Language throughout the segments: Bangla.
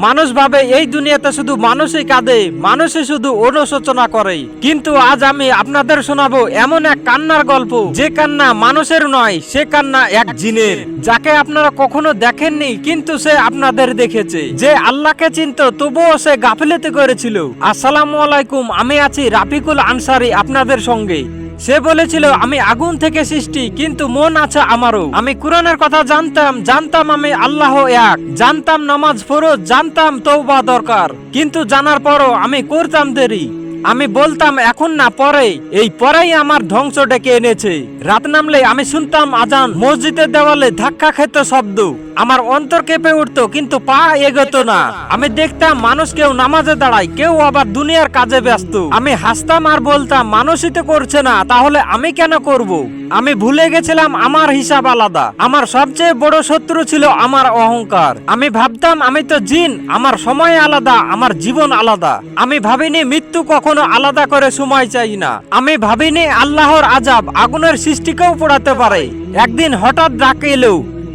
মানুষ ভাবে এই দুনিয়াতে শুধু মানুষই কাঁদে, মানুষই শুধু অনুশোচনা করে। কিন্তু আজ আমি আপনাদের শোনাবো এমন এক কান্নার গল্প, যে কান্না মানুষের নয়, সে কান্না এক জিনের, যাকে আপনারা কখনো দেখেননি কিন্তু সে আপনাদের দেখেছে। যে আল্লাহকে চিনত তবুও সে গাফিলতি করেছিল। আসসালামু আলাইকুম, আমি আছি রাফিকুল আনসারী আপনাদের সঙ্গে। সে বলেছিল আমি আগুন থেকে সৃষ্টি, কিন্তু মন আছে আমারও। আমি কোরআনের কথা জানতাম আমি আল্লাহ এক, জানতাম নামাজ ফরজ, জানতাম তওবা দরকার, কিন্তু জানার পরও আমি করতাম দেরি। আমি বলতাম এখন না পরে, এই পরেই আমার ধ্বংস ডেকে এনেছে। রাত নামলে আমি শুনতাম আজান, মসজিদের দেওয়ালে ধাক্কা খেত শব্দ, আমার অন্তর কেঁপে উঠতো কিন্তু পা এগোতো না। আমি দেখতাম মানুষ কেউ নামাজে দাঁড়ায়, কেউ আবার দুনিয়ার কাজে ব্যস্ত। আমি হাসতাম আর বলতাম মানুষই তো করছে না, তাহলে আমি কেন করব? আমি ভুলে গেছিলাম আমার হিসাব আলাদা। আমার সবচেয়ে বড় শত্রু ছিল আমার অহংকার। আমি ভাবতাম আমি তো জিন, আমার সময় আলাদা, আমার জীবন আলাদা। আমি ভাবিনি মৃত্যু কখনো আলাদা করে সময় চাই না। আমি ভাবিনি আল্লাহর আযাব আগুনের সৃষ্টিকেও পোড়াতে পারে। একদিন হঠাৎ ডাক এলো,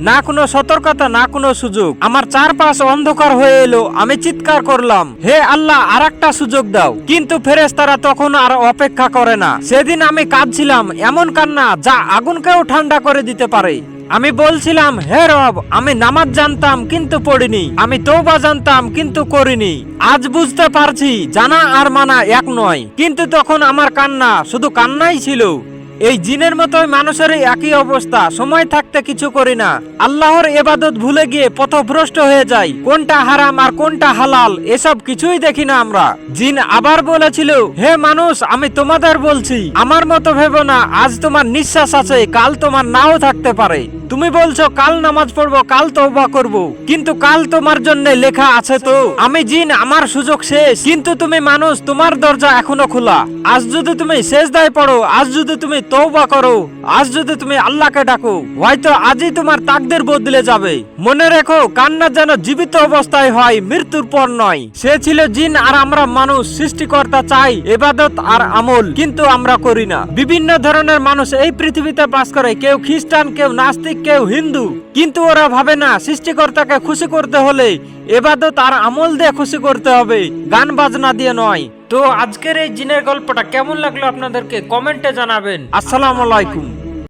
না কোনো সতর্কতা, না কোনো সুযোগ। আমার চারপাশ অন্ধকার হয়ে এলো। আমি চিৎকার করলাম, হে আল্লাহ, আরেকটা সুযোগ দাও। কিন্তু ফেরেশতারা তখন আর অপেক্ষা করে না। সেদিন আমি কাঁদছিলাম, এমন কান্না যা আগুনকেও ঠান্ডা করে দিতে পারে। আমি বলছিলাম, হে রব, আমি নামাজ জানতাম কিন্তু পড়িনি, আমি তওবা জানতাম কিন্তু করিনি। আজ বুঝতে পারছি জানা আর মানা এক নয়। কিন্তু তখন আমার কান্না শুধু কান্নাই ছিল। এই জিনের মতোই মানুষের একই অবস্থা। সময় থাকতে কিছু করি না, আল্লাহর ইবাদত ভুলে গিয়ে পথভ্রষ্ট হয়ে যাই। কোনটা হারাম আর কোনটা হালাল এসব কিছুই দেখি না আমরা। জিন আবার বলেছিল, হে মানুষ, আমি তোমাদের বলছি আমার মতো ভেবো না। আজ তোমার নিঃশ্বাস আছে, কাল তোমার নাও থাকতে পারে। তুমি বলছো কাল নামাজ পড়বো, কাল তওবা করব, কিন্তু কাল তোমার জন্য লেখা আছে তো। আমি জিন, আমার সুযোগ শেষ, কিন্তু তুমি মানুষ, তোমার দরজা এখনো খোলা। আজ যদি তুমি সেজদায় পড়ো, আজ যদি তুমি তওবা করো, আজ যদি তুমি আল্লাহকে ডাকো, হয়তো আজই তোমার তাকদীর বদলে যাবে। মনে রেখো, কান্না যেন জীবিত অবস্থায় হয়, মৃত্যুর পর নয়। সে ছিল জিন আর আমরা মানুষ। সৃষ্টিকর্তা চাই ইবাদত আর আমল, কিন্তু আমরা করি না। বিভিন্ন ধরনের মানুষ এই পৃথিবীতে বাস করে, কেউ খ্রিস্টান, কেউ নাস্তিক, কেউ হিন্দু, কিন্তু ওরা ভাবে না সৃষ্টিকর্তাকে খুশি করতে হলে ইবাদত আর আমল দিয়ে খুশি করতে হবে, গান বাজনা দিয়ে নয়। তো আজকের এই জিনের গল্পটা কেমন লাগলো আপনাদেরকে কমেন্টে জানাবেন। আসসালামু আলাইকুম।